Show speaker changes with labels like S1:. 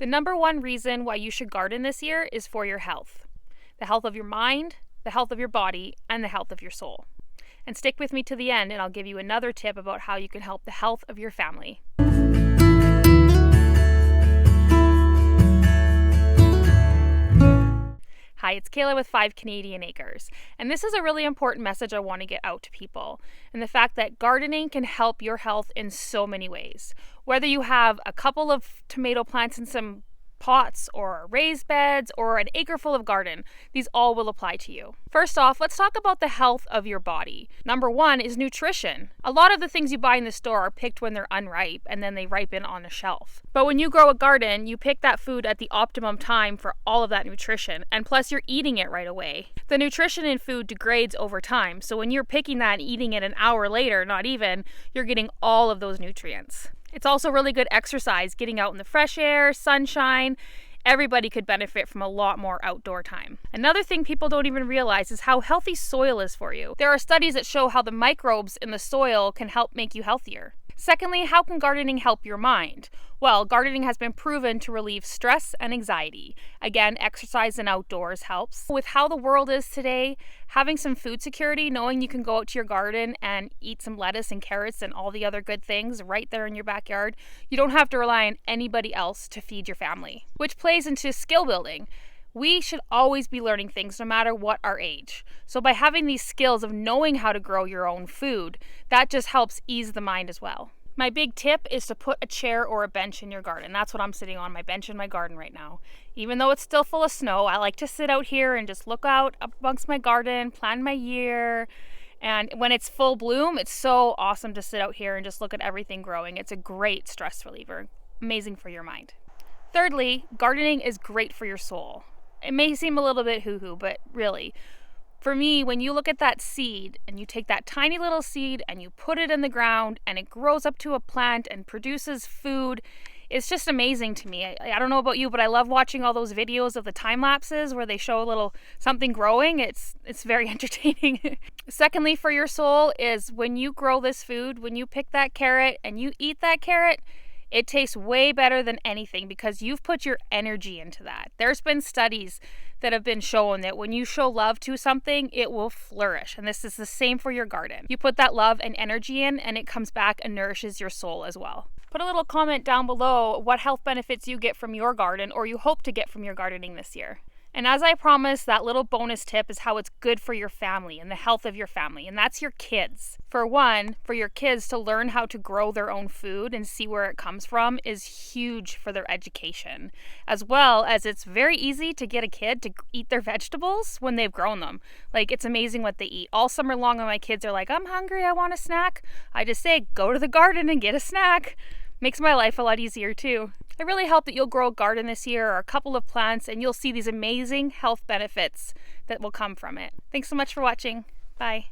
S1: The number one reason why you should garden this year is for your health. The health of your mind, the health of your body, and the health of your soul. And stick with me to the end and I'll give you another tip about how you can help the health of your family. Hi, it's Kayla with 5 Canadian Acres, and this is a really important message I want to get out to people, and the fact that gardening can help your health in so many ways. Whether you have a couple of tomato plants in some pots or raised beds or an acre full of garden, these all will apply to you. First off, let's talk about the health of your body. Number one is nutrition. A lot of the things you buy in the store are picked when they're unripe and then they ripen on a shelf. But when you grow a garden, you pick that food at the optimum time for all of that nutrition, and plus you're eating it right away. The nutrition in food degrades over time, so when you're picking that and eating it an hour later, not even, you're getting all of those nutrients. It's also really good exercise, getting out in the fresh air, sunshine. Everybody could benefit from a lot more outdoor time. Another thing people don't even realize is how healthy soil is for you. There are studies that show how the microbes in the soil can help make you healthier. Secondly, how can gardening help your mind? Well, gardening has been proven to relieve stress and anxiety. Again, exercise and outdoors helps. With how the world is today, having some food security, knowing you can go out to your garden and eat some lettuce and carrots and all the other good things right there in your backyard, you don't have to rely on anybody else to feed your family, which plays into skill building. We should always be learning things no matter what our age. So by having these skills of knowing how to grow your own food, that just helps ease the mind as well. My big tip is to put a chair or a bench in your garden. That's what I'm sitting on, my bench in my garden right now. Even though it's still full of snow, I like to sit out here and just look out up amongst my garden, plan my year. And when it's full bloom, it's so awesome to sit out here and just look at everything growing. It's a great stress reliever, amazing for your mind. Thirdly, gardening is great for your soul. It may seem a little bit hoo-hoo, but really, for me, when you look at that seed and you take that tiny little seed and you put it in the ground and it grows up to a plant and produces food, it's just amazing to me. I don't know about you, but I love watching all those videos of the time lapses where they show a little something growing. It's very entertaining. Secondly, for your soul is when you grow this food, when you pick that carrot and you eat that carrot, it tastes way better than anything because you've put your energy into that. There's been studies that have been shown that when you show love to something, it will flourish. And this is the same for your garden. You put that love and energy in, and it comes back and nourishes your soul as well. Put a little comment down below what health benefits you get from your garden or you hope to get from your gardening this year. And as I promised, that little bonus tip is how it's good for your family and the health of your family, and that's your kids. For one, for your kids to learn how to grow their own food and see where it comes from is huge for their education, as well as it's very easy to get a kid to eat their vegetables when they've grown them. Like, it's amazing what they eat. All summer long when my kids are like, I'm hungry, I want a snack, I just say, go to the garden and get a snack. Makes my life a lot easier too. I really hope that you'll grow a garden this year or a couple of plants and you'll see these amazing health benefits that will come from it. Thanks so much for watching. Bye.